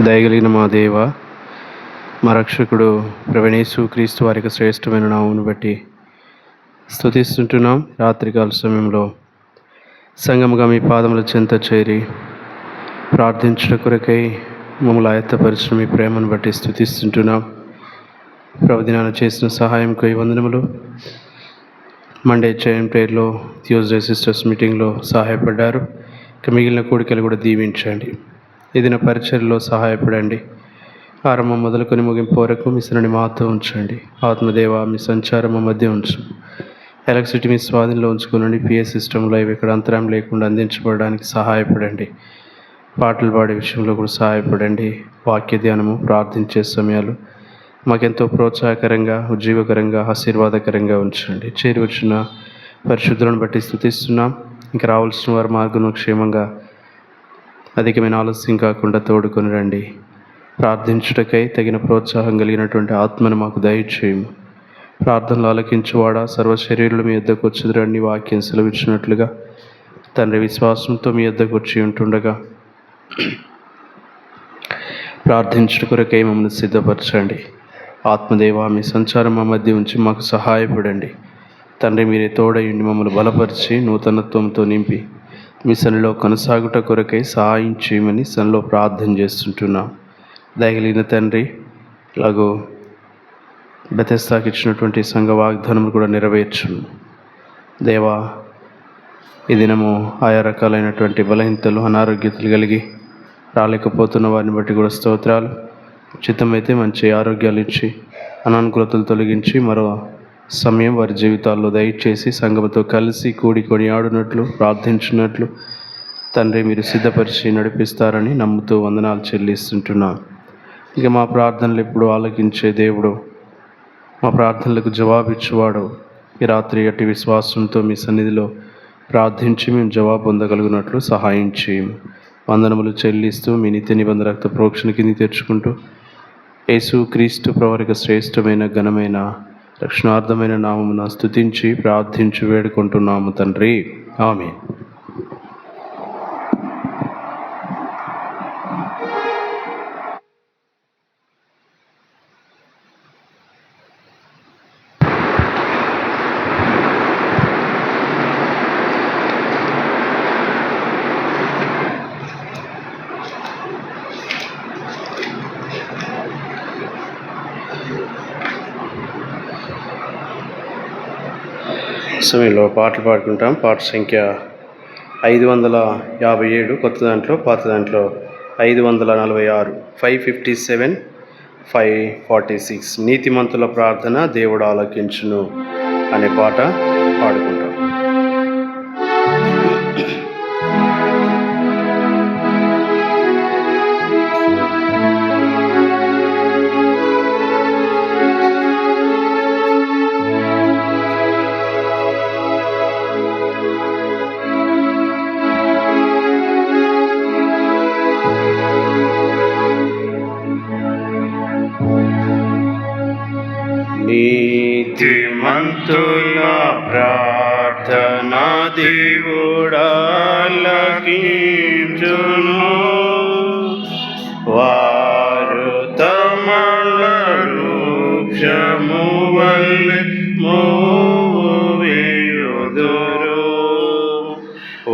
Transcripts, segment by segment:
దయగలిగిన మా దేవ, మా రక్షకుడు ప్రభువైన క్రీస్తు వారికి శ్రేష్టమైన నామమును బట్టి స్తుతిస్తుంటున్నాం. రాత్రికాల సమయంలో సంగముగా మీ పాదముల చెంత చేరి ప్రార్థించుట కొరకై మమ్మల్ని ఆయత్తపరిచిన మీ ప్రేమను బట్టి స్తుతిస్తుంటున్నాం. ప్రభుదినాన చేసిన సహాయంకై వందనములు. మండే చైన్ ప్రేయర్లో, ట్యూస్డే సిస్టర్స్ మీటింగ్లో సహాయపడ్డారు. ఇక మిగిలిన కోరికలు కూడా దీవించండి. ఏదైనా పరిచర్లో సహాయపడండి. ఆరంభం మొదలుకొని ముగింపు వరకు మీ సన్నిధిని మాతో ఉంచండి. ఆత్మదేవ, మీ సంచారం మా మధ్య ఉంచు. ఎలక్ట్రిసిటీ మీ స్వాధీనంలో ఉంచుకోనండి. పిఎస్ సిస్టంలో ఇవి ఇక్కడ అంతరం లేకుండా అందించబడడానికి సహాయపడండి. పాటలు పాడే విషయంలో కూడా సహాయపడండి. వాక్య ధ్యానము, ప్రార్థించే సమయాలు మాకెంతో ప్రోత్సాహకరంగా, ఉజ్జీవకరంగా, ఆశీర్వాదకరంగా ఉంచండి. చేరి వచ్చిన పరిశుద్ధులను బట్టి స్తుతిస్తున్నాం. ఇంకా రావాల్సిన వారి మార్గంలో క్షేమంగా అధికమైన ఆలస్యం కాకుండా తోడుకొని రండి. ప్రార్థించుటకై తగిన ప్రోత్సాహం కలిగినటువంటి ఆత్మను మాకు దయచేయము. ప్రార్థనలు ఆలకించువాడా, సర్వ శరీరులు మీ యొద్దకు వచ్చుదురని వాక్యం సెలవిచ్చినట్లుగా తండ్రి విశ్వాసంతో మీ యొద్దకు వచ్చి ఉంటుండగా ప్రార్థించుట కొరకై మమ్మల్ని సిద్ధపరచండి. ఆత్మదేవ, మీ సంచారం మా మధ్య ఉంచి మాకు సహాయపడండి. తండ్రి, మీరే తోడయుండి మమ్మల్ని బలపరిచి నూతనత్వంతో నింపి మీ సన్నిలో కొనసాగుట కొరకై సహాయం చేయమని సన్నిలో ప్రార్థన చేస్తుంటున్నాం. దయగలిగిన తండ్రి, ఇలాగో బెతెస్దాకి ఇచ్చినటువంటి సంఘ వాగ్దానములు కూడా నెరవేర్చును. దేవా, ఈ దినము ఆయా రకాలైనటువంటి బలహీనతలు, అనారోగ్యతలు కలిగి రాలేకపోతున్న వారిని బట్టి కూడా స్తోత్రాలు. చిత్తమైతే మంచి ఆరోగ్యాలు ఇచ్చి అనానుకూలతలు తొలగించి మరో సమయం వారి జీవితాల్లో దయచేసి సంఘముతో కలిసి కూడి కొనియాడునట్లు, ప్రార్థించినట్లు తండ్రి మీరు సిద్ధపరిచి నడిపిస్తారని నమ్ముతూ వందనాలు చెల్లిస్తుంటున్నాం. ఇక మా ప్రార్థనలు ఎప్పుడు ఆలకించే దేవుడు, మా ప్రార్థనలకు జవాబిచ్చువాడు, ఈ రాత్రి అట్టి విశ్వాసంతో మీ సన్నిధిలో ప్రార్థించి మేము జవాబు పొందగలుగునట్లు సహాయం చేయము. వందనములు చెల్లిస్తూ మీ నిత్య నిబంధన రక్త ప్రోక్షణ కింది తెచ్చుకుంటూ యేసు క్రీస్తు ప్రవరిక శ్రేష్టమైన ఘనమైన రక్షణార్థమైన నామమున స్తుతించి ప్రార్థించి వేడుకుంటున్నాము తండ్రి. ఆమేన్. సమయంలో పాటలు పాడుకుంటాం. పాట సంఖ్య 557, కొత్త దాంట్లో, పాత దాంట్లో 546, 557, 546. నీతిమంతుల ప్రార్థన దేవుడు ఆలకించును అనే పాట పాడుకుంటాం. నీతిమంతుల ప్రార్థన దేవుడాలకించును, వారు తమల వృక్షము వలె మోవేయుదురు,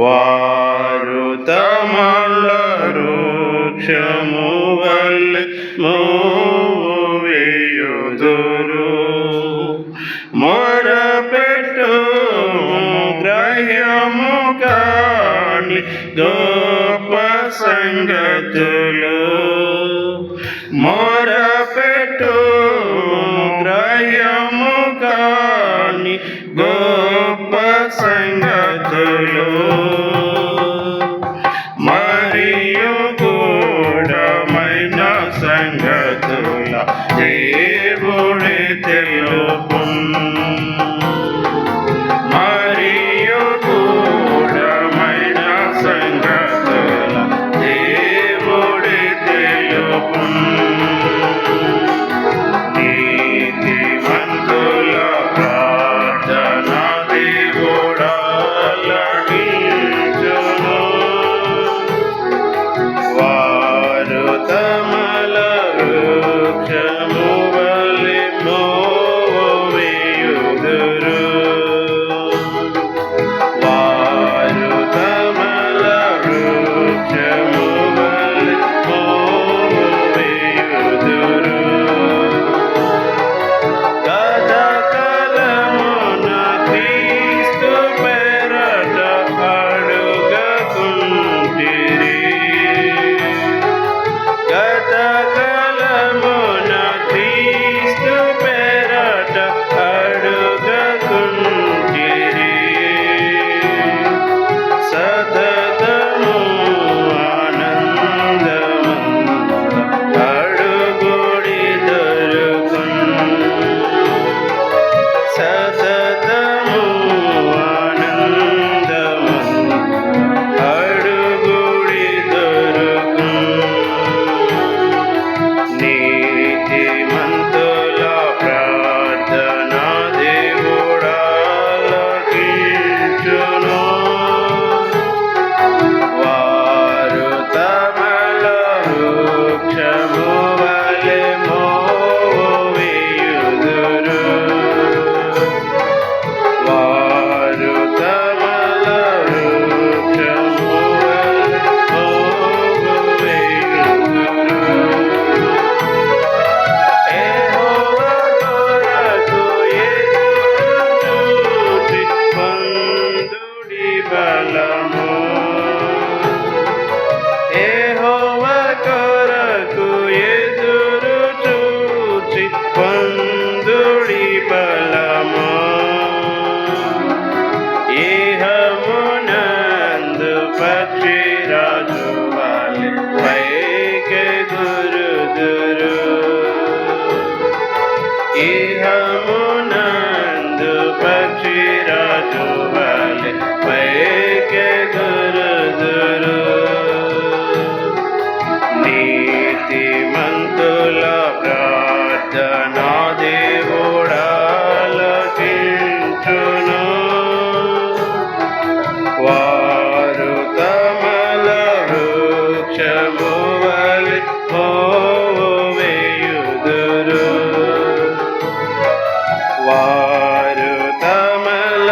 వారు తమల వృక్షము వలె మోవేయుదురు. మొరపెట్టు గ్రహ్యము కాని గొప్ప సంగతులు, మొరపెట్టు గ్రహ్యము కాని గొప్ప సంగతులు, మరియు గూఢమైన సంగతుల దేవుడే తెలుపు, మరియు గూఢమైన సంగతుల దేవుడే తెలుపు. వలె పైకెగురుదురు. నీతిమంతుల ప్రార్థనా దేవుడాలకించును. వారు తమల వృక్షము వలె వేయుదురు. వారు తమల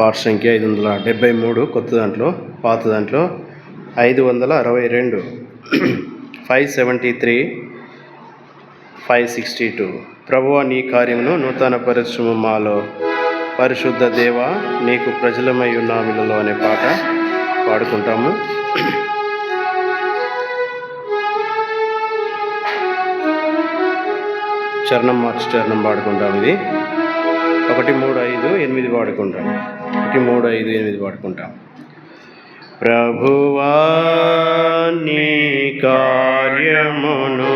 పాట సంఖ్య 573, కొత్త దాంట్లో, పాత దాంట్లో 562, 573, 562. ప్రభువా నీ కార్యమును నూతనపరచుము మాలో, పరిశుద్ధ దేవ నీకు ప్రజలమై ఉన్నామిలలో అనే పాట పాడుకుంటాము. చరణం మార్చి చరణం పాడుకుంటాం. ఇది 1, 3, 5, 8 పాడుకుంటాం. 1, 3, 5, 8 పాడుకుంటాం. ప్రభువా నీ కార్యమును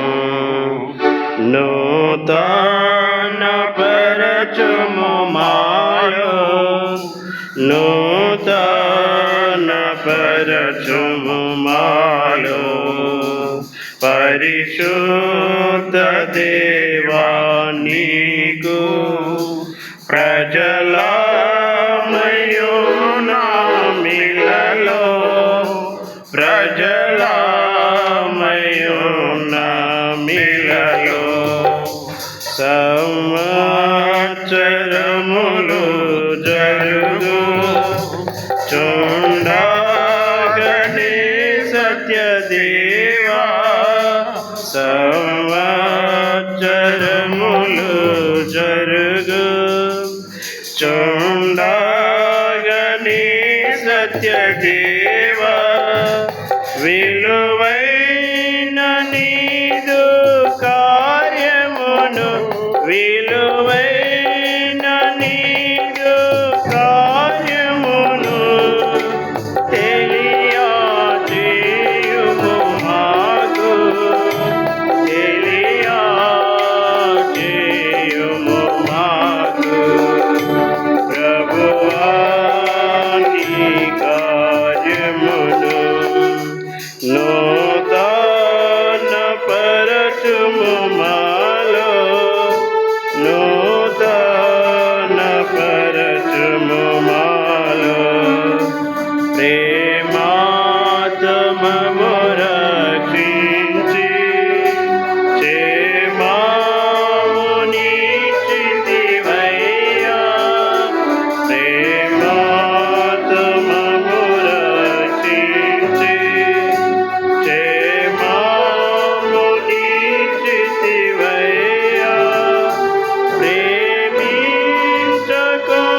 నూతనపరచుము మాలో, నూతనపరచుము మాలో, పరిశుద్ధ దేవా నీకు ప్రజలమయునామిలలో, ప్రజలమయునామిలలో సంవత్సరములు జరుగు చుండగనే సత్యదేవా, సంవత్సరములు జరుగు చుండగనే సత్యదేవా, విలువైన నీదు కార్యమును, విలువైన నీదు కార్యమును తెలియజేయుము మాకు, తెలియజేయుము మాకు. ప్రభువా నీ కార్యమును నూతనపరచుము మాలో, నూతనపరచుము మాలో, ప్రేమాత్మము రక్షించి క్షేమమునిచ్చితివయ్యా, ప్రేమాత్మము రక్షించి క్షేమమునిచ్చితివయ్యా,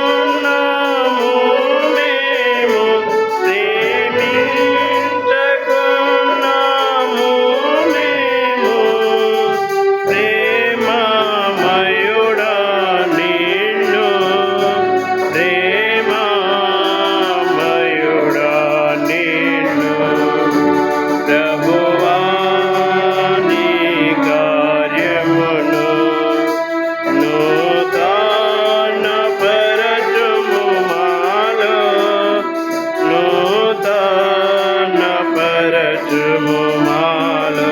ప్రేమించుకున్నాము మేము, ప్రేమించుకున్నాము మేము, ప్రేమమయుడా నిన్ను, ప్రేమమయుడా నిన్ను. ప్రభువా నీ కార్యమును నూతనపరచుము మాలో, నూతనపరచుము మాలో,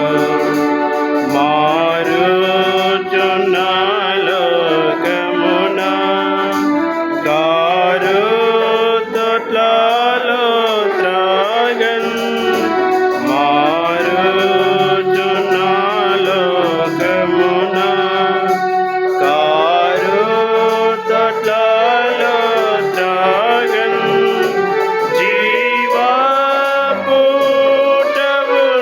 మారుచున్న లోకమున కారుతొట్లలో త్రాగన్, మారుచున్న లోకమున కారుతొట్లలో త్రాగన్, జీవపుటవు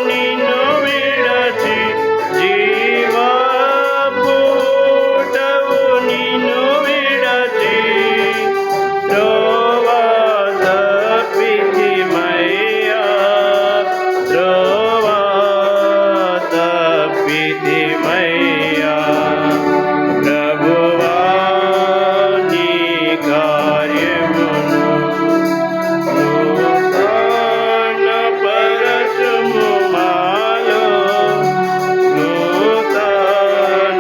నిన్ను విడచి, జీవపుటవు నిన్ను విడచి, త్రోవ తప్పితిమయ్యా, త్రోవ తప్పితిమయ్యా. ప్రభువా నీ కార్యమును నూతనపరచుము మాలో,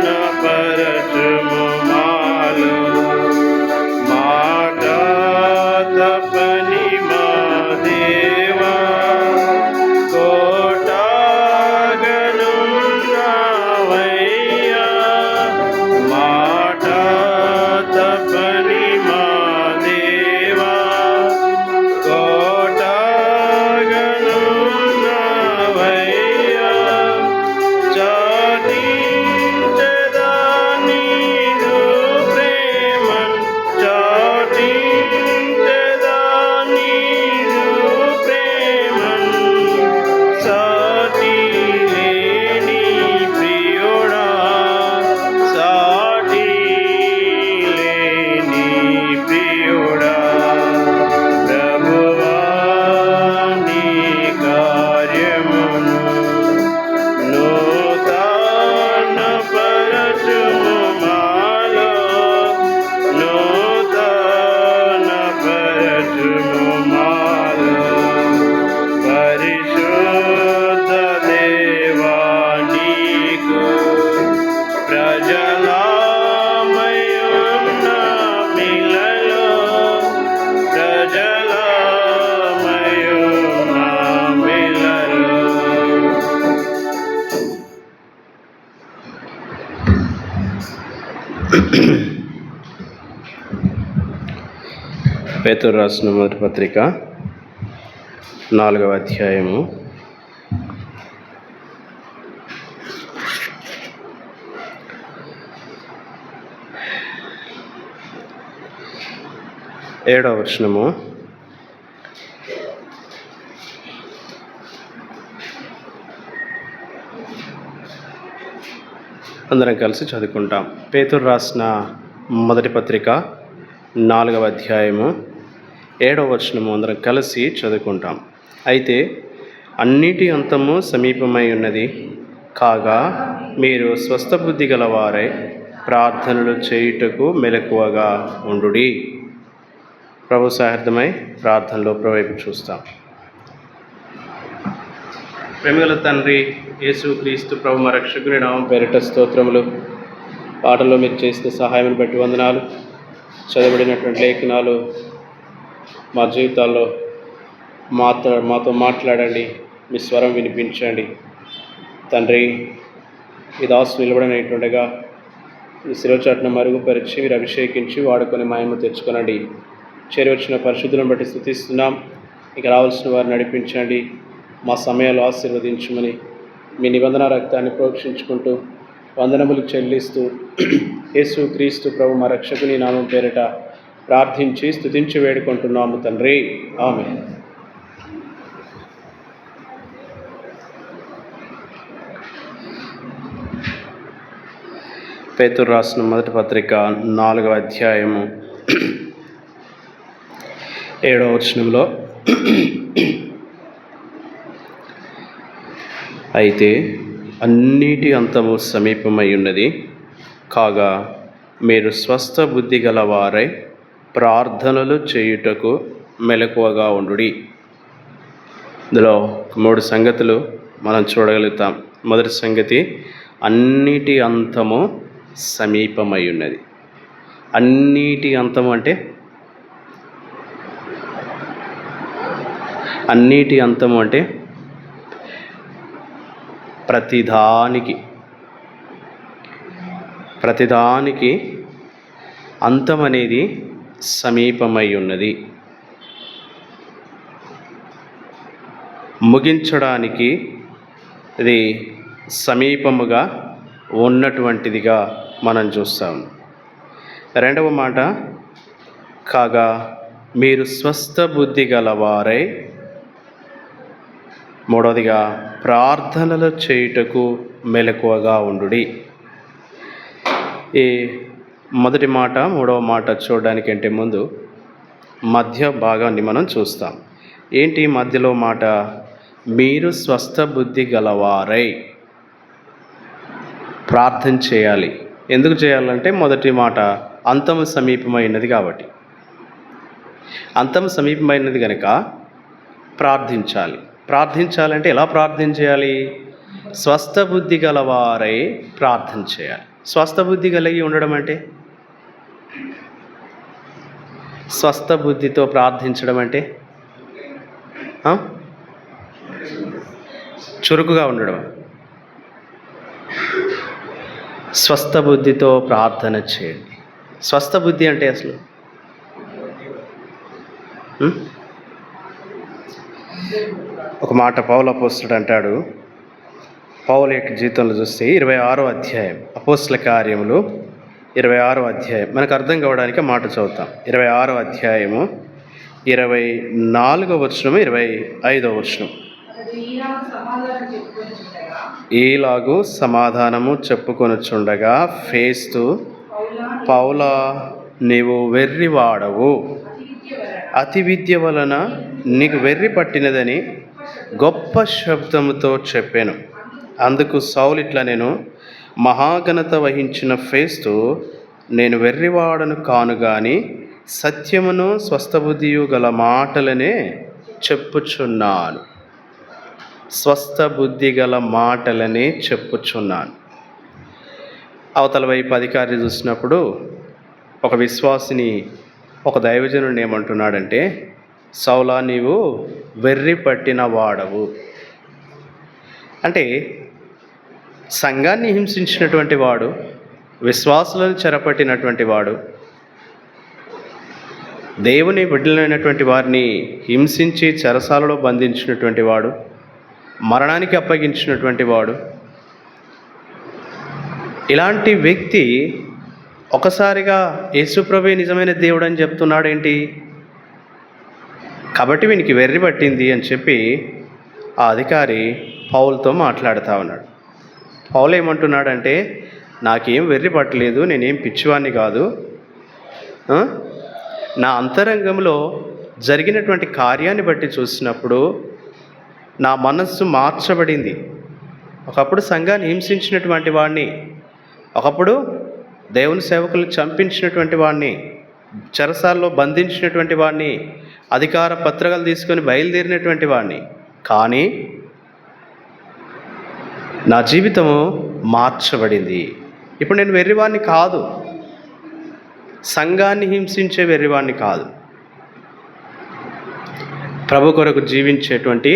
నూతనపరచుము మాలో, మాట తప్పని మా దేవా, కోటగనున్నావయ్యా, మాట తప్పని మా దేవా, కోటగనున్నావయ్యా, చాటించెదా నీదు ప్రేమన్, చాటించెదా పేతురు రాసిన మొదటి పత్రిక 4వ అధ్యాయము 7వ వచనము. అందరం కలిసి చదువుకుంటాం. పేతురు రాసిన మొదటి పత్రిక 4వ అధ్యాయము 7వ వచనము అందరం కలిసి చదువుకుంటాం. అయితే అన్నిటి అంతము సమీపమై ఉన్నది కాగా మీరు స్వస్థ బుద్ధి గలవారై ప్రార్థనలు చేయుటకు మెలకువగా ఉండుడి. ప్రభు సహార్థమై ప్రార్థనలో ప్రవేశ చూస్తాం. ప్రేమగల తండ్రి యేసు క్రీస్తు ప్రభు మా రక్షకుని నామం పేరిట స్తోత్రములు. పాటల్లో మీరు చేసిన సహాయం బట్టి వందనాలు. చదవబడినటువంటి లేఖనాలు మా జీవితాల్లో మాతో మాట్లాడండి, మీ స్వరం వినిపించండి తండ్రి. ఈ దాసు నిలబడినట్టుండగా ఈ శిరోచాటును మరుగుపరిచి మీరు అభిషేకించి వాడుకొని మహిమ తెచ్చుకొనండి. చేరివచ్చిన పరిశుద్ధులను బట్టి స్తుతిస్తున్నాం. ఇక రావాల్సిన వారిని నడిపించండి, మా సమయాలు ఆశీర్వదించమని మీ నిబంధన రక్తాన్ని ప్రోక్షించుకుంటూ వందనములు చెల్లిస్తూ యేసు క్రీస్తు ప్రభు మా రక్షకుని నామం పేరిట ప్రార్థించి స్తుతించి వేడుకుంటున్నాము తండ్రి, ఆమేన్. పేతురు రాసిన మొదటి పత్రిక 4వ అధ్యాయము 7వ వచనంలో, అయితే అన్నిటి అంతము సమీపమై ఉన్నది కాగా మీరు స్వస్థ బుద్ధి గలవారై ప్రార్థనలు చేయుటకు మెలకువగా ఉండుడి. ఇందులో 3 సంగతులు మనం చూడగలుగుతాం. మొదటి సంగతి, అన్నిటి అంతము సమీపమై ఉన్నది. అన్నిటి అంతము అంటే అన్నిటి అంతము అంటే ప్రతిదానికి అంతం అనేది సమీపమై ఉన్నది. ముగించడానికి ఇది సమీపముగా ఉన్నటువంటిదిగా మనం చూస్తాం. రెండవ మాట, కాగా మీరు స్వస్థ బుద్ధి గలవారై, మూడవదిగా ప్రార్థనలు చేయుటకు మెలకువగా ఉండుడి. ఈ మొదటి మాట మూడవ మాట చూడడానికంటే ముందు మధ్య భాగాన్ని మనం చూస్తాం. ఏంటి మధ్యలో మాట? మీరు స్వస్థ బుద్ధి గలవారై ప్రార్థన చేయాలి. ఎందుకు చేయాలంటే మొదటి మాట అంతము సమీపమైనది కాబట్టి. అంతము సమీపమైనది కనుక ప్రార్థించాలి. ప్రార్థించాలంటే ఎలా ప్రార్థన చేయాలి? స్వస్థ బుద్ధి గలవారై ప్రార్థన చేయాలి. స్వస్థ బుద్ధి కలిగి ఉండడం అంటే, స్వస్థ బుద్ధితో ప్రార్థించడం అంటే చురుకుగా ఉండడం. స్వస్థ బుద్ధితో ప్రార్థన చేయండి. స్వస్థ బుద్ధి అంటే అసలు ఒక మాట పౌలు అపోస్తలుడు అంటాడు. పౌలు యొక్క జీవితంలో చూస్తే 26వ అధ్యాయం, అపోస్తల కార్యములు 26వ అధ్యాయం మనకు అర్థం కావడానికి మాట చదువుతాం. 26వ అధ్యాయము 24వ వచనము 25వ వచనం. ఈలాగు సమాధానము చెప్పుకొనుచుండగా ఫేస్తు, పౌలా, నీవు వెర్రివాడవు, అతి విద్య వలన నీకు వెర్రి పట్టినదని గొప్ప శబ్దముతో చెప్పాను. అందుకు సౌలు ఇట్లా, నేను మహాఘనత వహించిన ఫేస్తు, నేను వెర్రివాడను కాను గాని సత్యమును స్వస్థబుద్ధియు గల మాటలనే చెప్పుచున్నాను. స్వస్థ బుద్ధి గల మాటలనే చెప్పుచున్నాను. అవతల వైపు అధికారి చూసినప్పుడు ఒక విశ్వాసిని, ఒక దైవజనుడిని ఏమంటున్నాడంటే, సౌలా, నీవు వెర్రి పట్టిన వాడవు. అంటే సంఘాన్ని హింసించినటువంటి వాడు, విశ్వాసులను చెరపట్టినటువంటి వాడు, దేవుని బిడ్డలైనటువంటి వారిని హింసించి చెరసాలలో బంధించినటువంటి వాడు, మరణానికి అప్పగించినటువంటి వాడు, ఇలాంటి వ్యక్తి ఒకసారిగా యేసుప్రభువే నిజమైన దేవుడు అని చెప్తున్నాడేంటి? కాబట్టి వీనికి వెర్రి పట్టింది అని చెప్పి ఆ అధికారి పౌలుతో మాట్లాడుతూ ఉన్నాడు. పౌలు ఏమంటున్నాడంటే, నాకేం వెర్రి పట్టలేదు, నేనేం పిచ్చివాడిని కాదు, నా అంతరంగంలో జరిగినటువంటి కార్యాన్ని బట్టి చూసినప్పుడు నా మనస్సు మార్చబడింది. ఒకప్పుడు సంఘాన్ని హింసించినటువంటి వాడిని, ఒకప్పుడు దేవుని సేవకులు చంపించినటువంటి వాడిని, చెరసాల్లో బంధించినటువంటి వాడిని, అధికార పత్రికలు తీసుకొని బయలుదేరినటువంటి వాడిని. కానీ నా జీవితము మార్చబడింది. ఇప్పుడు నేను వెర్రివాడిని కాదు, సంఘాన్ని హింసించే వెర్రివాడిని కాదు, ప్రభు కొరకు జీవించేటువంటి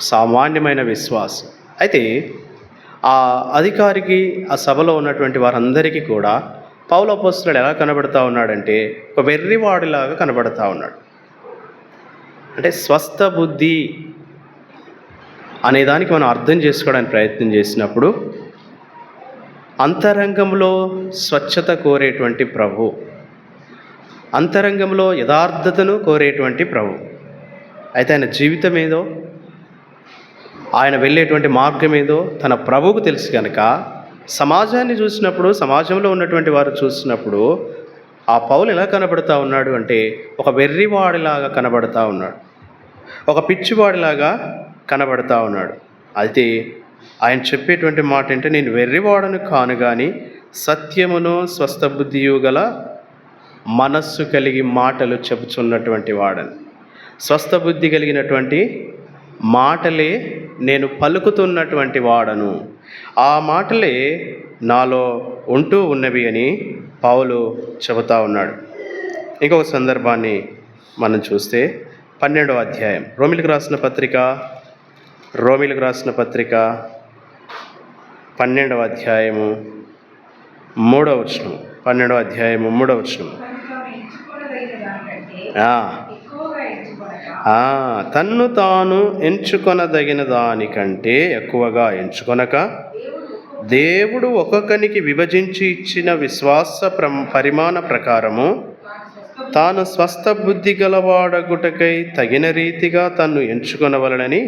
సామాన్యమైన విశ్వాసం. అయితే ఆ అధికారికి, ఆ సభలో ఉన్నటువంటి వారందరికీ కూడా పౌలు అపోస్తలుడు ఎలా కనబడతా ఉన్నాడంటే, ఒక వెర్రివాడిలాగా కనబడతా ఉన్నాడు. అంటే స్వస్థ బుద్ధి అనేదానికి మనం అర్థం చేసుకోవడానికి ప్రయత్నం చేసినప్పుడు, అంతరంగంలో స్వచ్ఛత కోరేటువంటి ప్రభు, అంతరంగంలో యథార్థతను కోరేటువంటి ప్రభు. అయితే ఆయన జీవితం ఏదో, ఆయన వెళ్ళేటువంటి మార్గం ఏదో తన ప్రభువుకు తెలుసు కనుక, సమాజాన్ని చూసినప్పుడు, సమాజంలో ఉన్నటువంటి వారు చూసినప్పుడు ఆ పౌలు ఎలా కనబడతా ఉన్నాడు అంటే, ఒక వెర్రివాడిలాగా కనబడతా ఉన్నాడు, ఒక పిచ్చివాడిలాగా కనబడతా ఉన్నాడు. అయితే ఆయన చెప్పేటువంటి మాట ఏంటంటే, నేను వెర్రివాడను కాను కానీ సత్యమును స్వస్థ బుద్ధియు గల మనస్సు కలిగి మాటలు చెబుతున్నటువంటి వాడని. స్వస్థ బుద్ధి కలిగినటువంటి మాటలే నేను పలుకుతున్నటువంటి వాడను, ఆ మాటలే నాలో ఉంటూ ఉన్నవి అని పౌలు చెబుతా ఉన్నాడు. ఇంకొక సందర్భాన్ని మనం చూస్తే 12వ అధ్యాయం, రోమిలకు రాసిన పత్రిక 12వ అధ్యాయము 3వ వచనం, 12వ అధ్యాయము 3వ వచనం. తన్ను తాను ఎంచుకొనదగిన దానికంటే ఎక్కువగా ఎంచుకొనక, దేవుడు ఒక్కొక్కనికి విభజించి ఇచ్చిన విశ్వాస పరిమాణ ప్రకారము తాను స్వస్థ బుద్ధి గలవాడగుటకై తగిన రీతిగా తన్ను ఎంచుకొనవలనని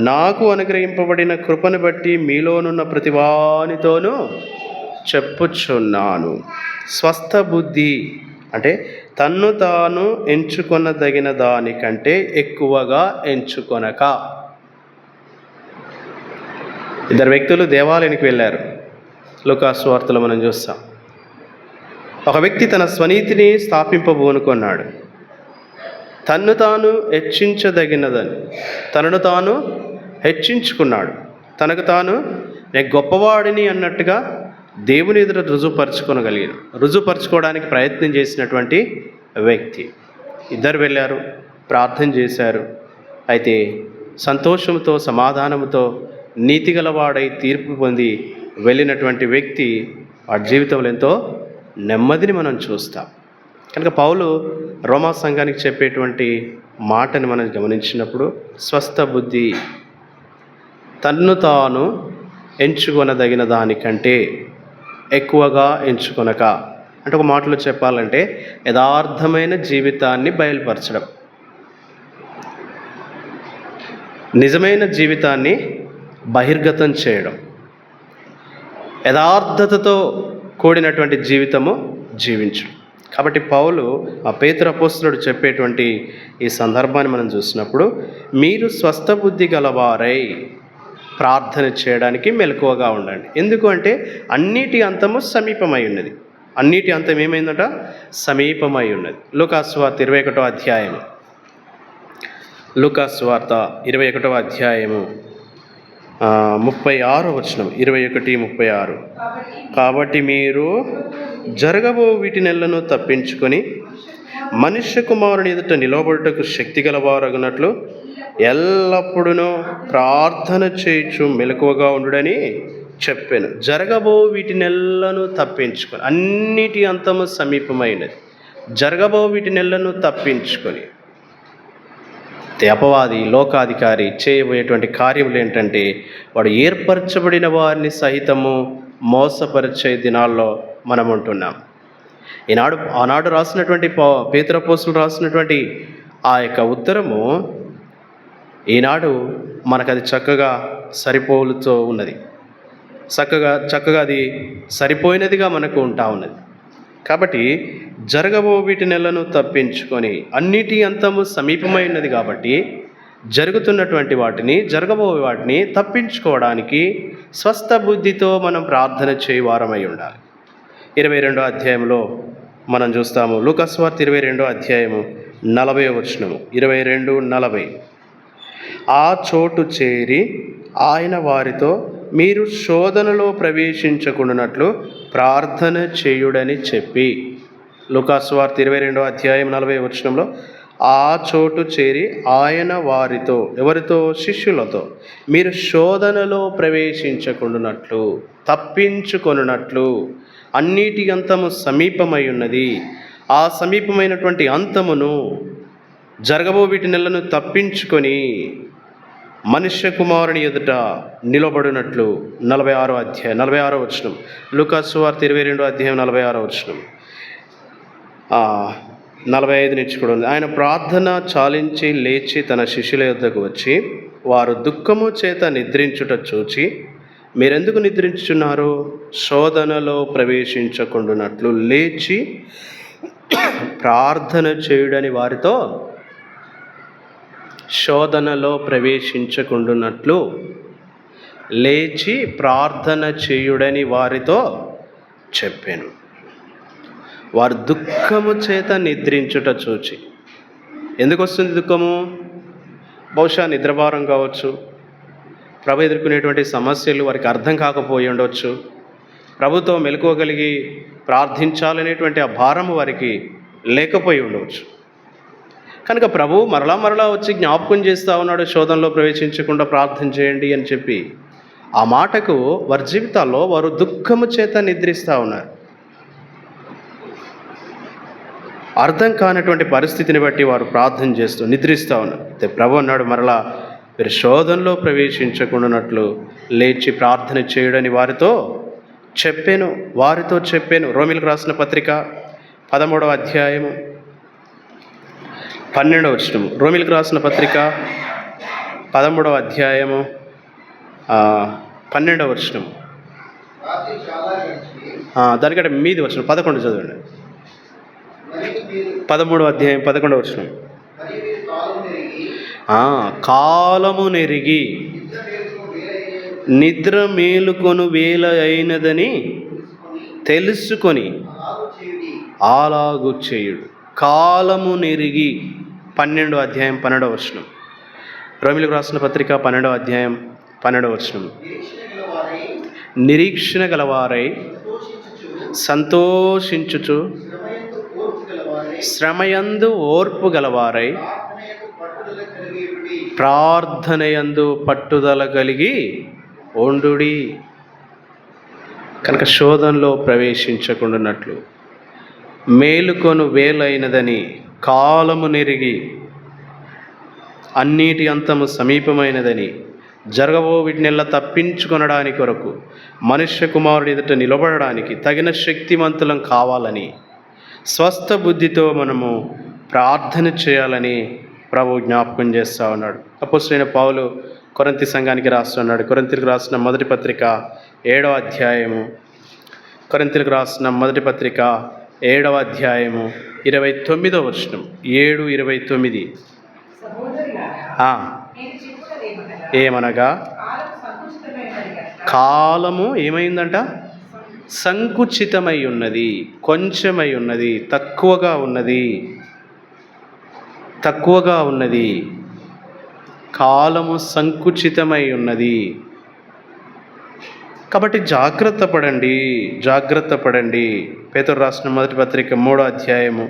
నాకు అనుగ్రహింపబడిన కృపను బట్టి మీలోనున్న ప్రతివానితోనూ చెప్పుచున్నాను. స్వస్థ బుద్ధి అంటే తన్ను తాను ఎంచుకొనదగిన దానికంటే ఎక్కువగా ఎంచుకొనక. ఇద్దరు వ్యక్తులు దేవాలయానికి వెళ్ళారు. లూకాసు వార్తలో మనం చూస్తాం. ఒక వ్యక్తి తన స్వనీతిని స్థాపింపబోనుకున్నాడు. తన్ను తాను హెచ్చించదగినదని తనను తాను హెచ్చించుకున్నాడు. తనకు తాను నేను గొప్పవాడిని అన్నట్టుగా దేవుని ఎదుట రుజుపరచుకోవడానికి ప్రయత్నం చేసినటువంటి వ్యక్తి. ఇద్దరు వెళ్ళారు, ప్రార్థన చేశారు. అయితే సంతోషంతో, సమాధానంతో, నీతిగలవాడై తీర్పు పొంది వెళ్ళినటువంటి వ్యక్తి వాడి జీవితంలో ఎంతో నెమ్మదిని మనం చూస్తాం. కనుక పౌలు రోమా సంఘానికి చెప్పేటువంటి మాటని మనం గమనించినప్పుడు, స్వస్థ బుద్ధి తన్ను తాను ఎంచుకొనదగిన దానికంటే ఎక్కువగా ఎంచుకొనక, అంటే ఒక మాటలో చెప్పాలంటే యథార్థమైన జీవితాన్ని బయలుపరచడం, నిజమైన జీవితాన్ని బహిర్గతం చేయడం, యథార్థతతో కూడినటువంటి జీవితము జీవించడం. కాబట్టి పౌలు ఆ పేతురు అపోస్తలుడు చెప్పేటువంటి ఈ సందర్భాన్ని మనం చూసినప్పుడు, మీరు స్వస్థ బుద్ధి గలవారై ప్రార్థన చేయడానికి మెలకువగా ఉండండి. ఎందుకు అంటే అన్నిటి అంతము సమీపమై ఉన్నది. అన్నిటి అంతం ఏమైందట? సమీపమై ఉన్నది. లూకాసు వార్త 21వ అధ్యాయము, లూకాసు వార్త 21వ అధ్యాయము 36వ వచనం, 21:36. కాబట్టి మీరు జరగబో వీటినెల్లను తప్పించుకొని మనుష్య కుమారుని ఎదుట నిలబడుటకు శక్తి గలవారగునట్లు ఎల్లప్పుడూ ప్రార్థన చేయుచు మెలకువగా ఉండుడని చెప్పాను. జరగబో వీటినెల్లను తప్పించుకొని, అన్నిటి అంతము సమీపమైనది. జరగబో వీటినెల్లను తప్పించుకొని. అపవాది, లోకాధికారి చేయబోయేటువంటి కార్యములు ఏంటంటే, వాడు ఏర్పరచబడిన వారిని సహితము మోసపరిచే దినాల్లో మనం ఉంటున్నాం. ఆనాడు రాసినటువంటి పేతురు అపోస్తలుడు రాసినటువంటి ఆ యొక్క ఉత్తరము ఈనాడు మనకు అది చక్కగా సరిపోలుతూ ఉన్నది. చక్కగా అది సరిపోయినదిగా మనకు ఉంటా ఉన్నది. కాబట్టి జరగబో వీటినెల్లను తప్పించుకొని, అన్నిటి అంతము సమీపమైనది కాబట్టి జరుగుతున్నటువంటి జరగబో వాటిని తప్పించుకోవడానికి స్వస్థ బుద్ధితో మనం ప్రార్థన చేయవారమై ఉండాలి. 22వ అధ్యాయంలో మనం చూస్తాము. లూకా సువార్త 22వ అధ్యాయము 40వ వచనము. 22:40. ఆ చోటు చేరి ఆయన వారితో, మీరు శోధనలో ప్రవేశించకుండానట్లు ప్రార్థన చేయుడని చెప్పి. లూకా సువార్త 22వ అధ్యాయం 40వ వచనంలో, ఆ చోటు చేరి ఆయన వారితో, ఎవరితో? శిష్యులతో, మీరు శోధనలో ప్రవేశించకుండానట్లు, తప్పించుకొనున్నట్లు, అన్నిటి అంతము సమీపమై ఉన్నది, ఆ సమీపమైనటువంటి అంతమును జరగబో వీటినెల్లను తప్పించుకొని మనుష్య కుమారుని ఎదుట నిలబడినట్లు. 46వ వచనం. లూకా సువార్త 22వ అధ్యాయం 46వ వచనం. 45 నుంచి కూడా ఉంది. ఆయన ప్రార్థన చాలించి లేచి తన శిష్యుల యొద్దకు వచ్చి, వారు దుఃఖము చేత నిద్రించుట చూచి, మీరెందుకు నిద్రించుచున్నారు? శోధనలో ప్రవేశించకుండానట్లు లేచి ప్రార్థన చేయుడని వారితో, శోధనలో ప్రవేశించకుండానట్లు లేచి ప్రార్థన చేయుడని వారితో చెప్పాను. వారు దుఃఖము చేత నిద్రించుట చూచి. ఎందుకు వస్తుంది దుఃఖము? బహుశా నిద్రభారం కావచ్చు, ప్రభు ఎదుర్కొనేటువంటి సమస్యలు వారికి అర్థం కాకపోయి ఉండవచ్చు, ప్రభుతో మెలకువగలిగి ప్రార్థించాలనేటువంటి ఆ భారము వారికి లేకపోయి ఉండవచ్చు. కనుక ప్రభు మరలా వచ్చి జ్ఞాపకం చేస్తూ ఉన్నాడు, శోధనలో ప్రవేశించకుండా ప్రార్థన చేయండి అని చెప్పి. ఆ మాటకు వారి జీవితాల్లో వారు దుఃఖము చేత నిద్రిస్తూ ఉన్నారు. అర్థం కానటువంటి పరిస్థితిని బట్టి వారు ప్రార్థన చేస్తూ నిద్రిస్తూ ఉన్నారు. అయితే ప్రభు అన్నాడు, మరలా మీరు శోధనలో ప్రవేశించకుండానట్లు లేచి ప్రార్థన చేయడని వారితో చెప్పాను. రోమీలకు రాసిన పత్రిక 13వ అధ్యాయము 12వ వచనము. రోమీలకు రాసిన పత్రిక 13వ అధ్యాయము 12వ వచనము. దానికంటే మీది వచనం 11 చదవండి. 13వ అధ్యాయం 11వ వచనం. కాలము నెరిగి నిద్ర మేలుకొను వేళ అయినదని తెలుసుకొని అలాగు చేయుడు. కాలము నెరిగి. 12వ అధ్యాయం 12వ వచనం. రోమీలకు రాసిన పత్రిక 12వ అధ్యాయం 12వ వచనం. నిరీక్షణ గలవారై సంతోషించుచు, శ్రమయందు ఓర్పు గలవారై, ప్రార్థనయందు పట్టుదల కలిగి ఉండుడి. కనుక శోధనలో ప్రవేశించకుండానట్లు మేలుకొను వేలైనదని, కాలము నెరిగి, అన్నిటి అంతము సమీపమైనదని, జరగబో వీటినెల్లా తప్పించుకొనడానికి కొరకు మనుష్య కుమారుడి ఎదుట నిలబడడానికి తగిన శక్తివంతులం కావాలని స్వస్థ బుద్ధితో మనము ప్రార్థన చేయాలని ప్రభు జ్ఞాపకం చేస్తూ ఉన్నాడు. అపోస్తలుడైన పౌలు కొరింథీ సంఘానికి రాస్తున్నాడు. కొరింథీలకు రాసిన మొదటి పత్రిక 7వ అధ్యాయము. కొరింథీలకు రాసిన మొదటి పత్రిక 7వ అధ్యాయము 29వ వచనం. 7:29. ఏమనగా కాలము ఏమైందంట? సంకుచితమై ఉన్నది, కొంచెమై ఉన్నది, తక్కువగా ఉన్నది. కాలము సంకుచితమై ఉన్నది. కాబట్టి జాగ్రత్త పడండి. పేతురు రాసిన మొదటి పత్రిక 3వ అధ్యాయము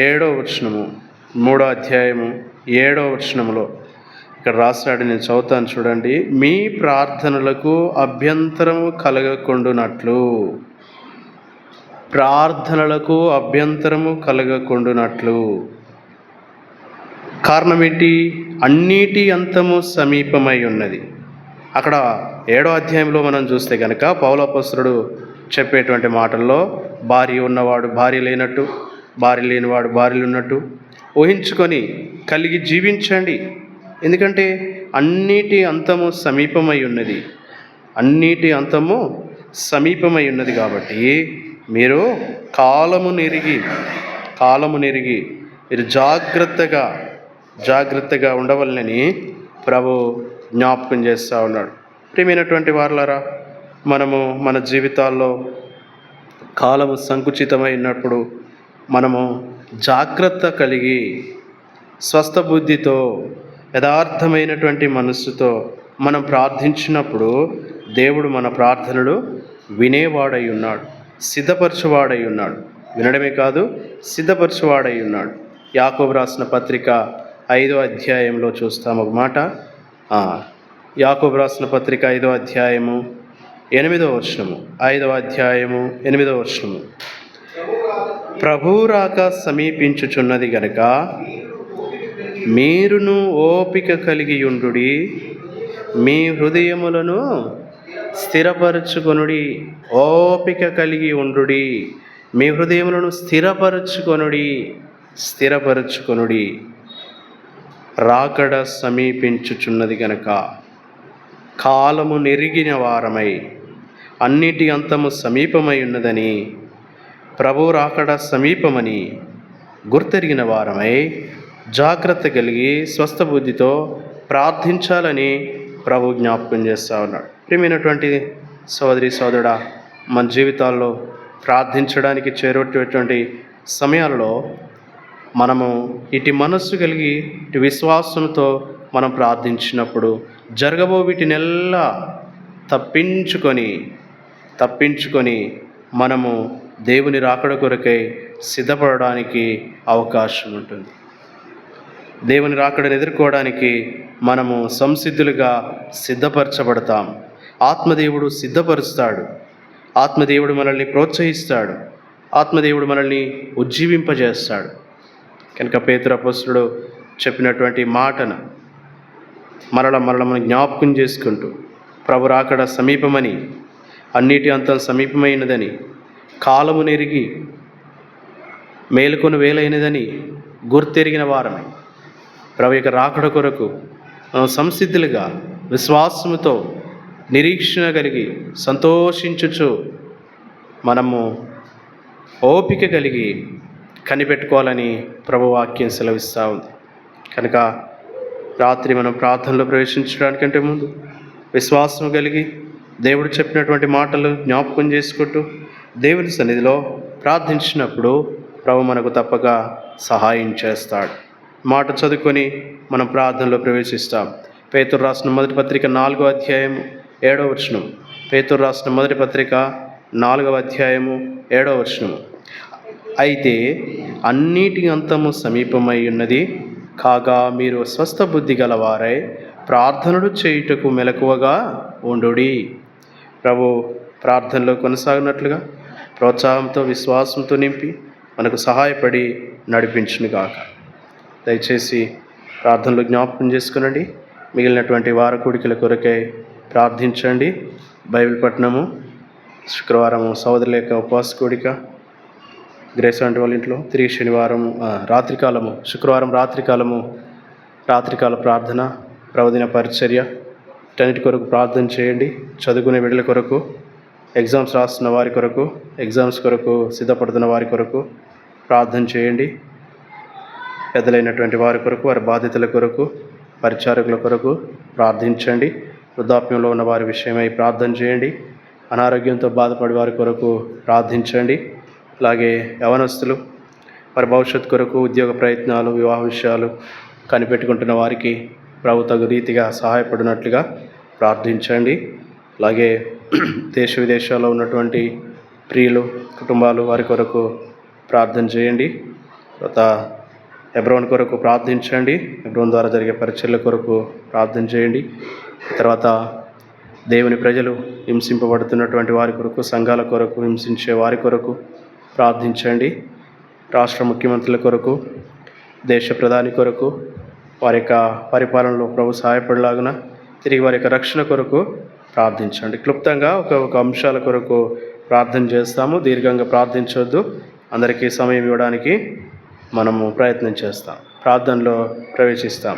7వ వచనము. 3వ అధ్యాయము 7వ వచనములో ఇక్కడ రాస్తాడు, నేను చదువుతాను చూడండి. మీ ప్రార్థనలకు అభ్యంతరము కలగకుండునట్లు ప్రార్థనలకు అభ్యంతరము కలగకుండునట్లు. కారణం ఏంటి? అన్నిటి అంతము సమీపమై ఉన్నది. అక్కడ 7వ అధ్యాయంలో మనం చూస్తే కనుక పౌలు అపోస్తలుడు చెప్పేటువంటి మాటల్లో భార్య ఉన్నవాడు భార్య లేనట్టు, భార్య లేనివాడు భార్యలు ఉన్నట్టు ఊహించుకొని కలిగి జీవించండి. ఎందుకంటే అన్నిటి అంతము సమీపమై ఉన్నది. అన్నిటి అంతము సమీపమై ఉన్నది కాబట్టి మీరు కాలము నెరిగి మీరు జాగ్రత్తగా ఉండవలనని ప్రభు జ్ఞాపకం చేస్తూ ఉన్నాడు. ప్రియమైనటువంటి వారలారా, మనము మన జీవితాల్లో కాలము సంకుచితమైనప్పుడు మనము జాగ్రత్త కలిగి స్వస్థ బుద్ధితో యథార్థమైనటువంటి మనస్సుతో మనం ప్రార్థించినప్పుడు దేవుడు మన ప్రార్థనలు వినేవాడై ఉన్నాడు, సిద్ధపరచువాడై ఉన్నాడు. వినడమే కాదు, సిద్ధపరచువాడై ఉన్నాడు. యాకోబు రాసిన పత్రిక 5వ అధ్యాయంలో చూస్తాం ఒక మాట. యాకోబు రాసిన పత్రిక 5వ అధ్యాయము 8వ వచనము. 5వ అధ్యాయము 8వ వచనము. ప్రభువు రాక సమీపించుచున్నది గనుక మీరును ఓపిక కలిగి ఉండుడి, మీ హృదయములను స్థిరపరచుకొనుడి. ఓపిక కలిగి ఉండుడి, మీ హృదయములను స్థిరపరచుకొనుడి. రాకడ సమీపించుచున్నది గనక కాలము నెరిగిన వారమై అన్నిటి అంతము సమీపమై ఉన్నదని, ప్రభు రాకడ సమీపమని గుర్తెరిగిన వారమై జాగ్రత్త కలిగి స్వస్థ బుద్ధితో ప్రార్థించాలని ప్రభు జ్ఞాపకం చేస్తూ ఉన్నాడు. ప్రియమైనటువంటి సోదరి సోదరుడా, మన జీవితాల్లో ప్రార్థించడానికి చేరువటువంటి సమయాలలో మనము ఇటు మనస్సు కలిగి ఇటు విశ్వాసంతో మనం ప్రార్థించినప్పుడు జరగబో వీటినెల్లా తప్పించుకొని మనము దేవుని రాకడ కొరకై సిద్ధపడడానికి అవకాశం ఉంటుంది. దేవుని రాకడను ఎదుర్కోవడానికి మనము సంసిద్ధులుగా సిద్ధపరచబడతాం. ఆత్మదేవుడు సిద్ధపరుస్తాడు. ఆత్మదేవుడు మనల్ని ప్రోత్సహిస్తాడు. ఆత్మదేవుడు మనల్ని ఉజ్జీవింపజేస్తాడు. కనుక పేతురు అపోస్తలుడు చెప్పినటువంటి మాటను మరల మనం జ్ఞాపకం చేసుకుంటూ ప్రభు రాకడ సమీపమని, అన్నిటి అంతం సమీపమైనదని, కాలము నెరిగి మేలుకొని వేలైనదని గుర్తెరిగిన వారమే ప్రభు యొక్క రాకడ కొరకు మనం సంసిద్ధులుగా విశ్వాసముతో నిరీక్షణ కలిగి సంతోషించుచు మనము ఓపిక కలిగి కనిపెట్టుకోవాలని ప్రభు వాక్యం సెలవిస్తూ ఉంది. కనుక రాత్రి మనం ప్రార్థనలో ప్రవేశించడానికంటే ముందు విశ్వాసం కలిగి దేవుడు చెప్పినటువంటి మాటలు జ్ఞాపకం చేసుకుంటూ దేవుని సన్నిధిలో ప్రార్థించినప్పుడు ప్రభు మనకు తప్పక సహాయం చేస్తాడు. మాట చదువుకొని మనం ప్రార్థనలో ప్రవేశిస్తాం. పేతురు రాసిన మొదటి పత్రిక 4వ అధ్యాయము 7వ వచనం. పేతురు రాసిన మొదటి పత్రిక 4వ అధ్యాయము 7వ వచనం. అయితే అన్నిటి అంతము సమీపమై ఉన్నది కాగా మీరు స్వస్థ బుద్ధి గలవారై ప్రార్థనలు చేయుటకు మెలకువగా ఉండుడి. ప్రభు ప్రార్థనలో కొనసాగినట్లుగా ప్రోత్సాహంతో విశ్వాసంతో నింపి మనకు సహాయపడి నడిపించునుగాక. దయచేసి ప్రార్థనలు జ్ఞాపకం చేసుకునండి. మిగిలినటువంటి వార కూడికల కొరకై ప్రార్థించండి. బైబిల్ పఠనము శుక్రవారము సోదరుల యొక్క ఉపవాస కూడిక, గ్రేస్ వంటి వాళ్ళ ఇంట్లో తిరిగి శనివారం రాత్రికాలము, శుక్రవారం రాత్రికాల ప్రార్థన, ప్రవదిన పరిచర్య, వీటన్నిటి కొరకు ప్రార్థన చేయండి. చదువుకునే బిడ్డల కొరకు, ఎగ్జామ్స్ రాస్తున్న వారి కొరకు, ఎగ్జామ్స్ కొరకు సిద్ధపడుతున్న వారి కొరకు ప్రార్థన చేయండి. పెద్దలైనటువంటి వారి కొరకు, వారి బాధ్యతల కొరకు, పరిచారకుల కొరకు ప్రార్థించండి. వృద్ధాప్యంలో ఉన్న వారి విషయమై ప్రార్థన చేయండి. అనారోగ్యంతో బాధపడే వారి కొరకు ప్రార్థించండి. అలాగే యవనస్తులు వారి భవిష్యత్తు కొరకు, ఉద్యోగ ప్రయత్నాలు, వివాహ విషయాలు కనిపెట్టుకుంటున్న వారికి ప్రభు తగు రీతిగా సహాయపడినట్లుగా ప్రార్థించండి. అలాగే దేశ విదేశాల్లో ఉన్నటువంటి ప్రియులు, కుటుంబాలు వారి కొరకు ప్రార్థన చేయండి. తర్వాత హెబ్రోన్ కొరకు ప్రార్థించండి. హెబ్రోన్ ద్వారా జరిగే పరిచర్ల కొరకు ప్రార్థన చేయండి. తర్వాత దేవుని ప్రజలు హింసింపబడుతున్నటువంటి వారి కొరకు, సంఘాల కొరకు, హింసించే వారి కొరకు, ప్రార్థించండి. రాష్ట్ర ముఖ్యమంత్రుల కొరకు, దేశ ప్రధాని కొరకు, వారి యొక్క పరిపాలనలో ప్రభు సహాయపడలాగున, తిరిగి వారి యొక్క రక్షణ కొరకు ప్రార్థించండి. క్లుప్తంగా ఒక అంశాల కొరకు ప్రార్థన చేస్తాము. దీర్ఘంగా ప్రార్థించవద్దు. అందరికీ సమయం ఇవ్వడానికి మనము ప్రయత్నం చేస్తాం. ప్రార్థనలో ప్రవేశిస్తాం.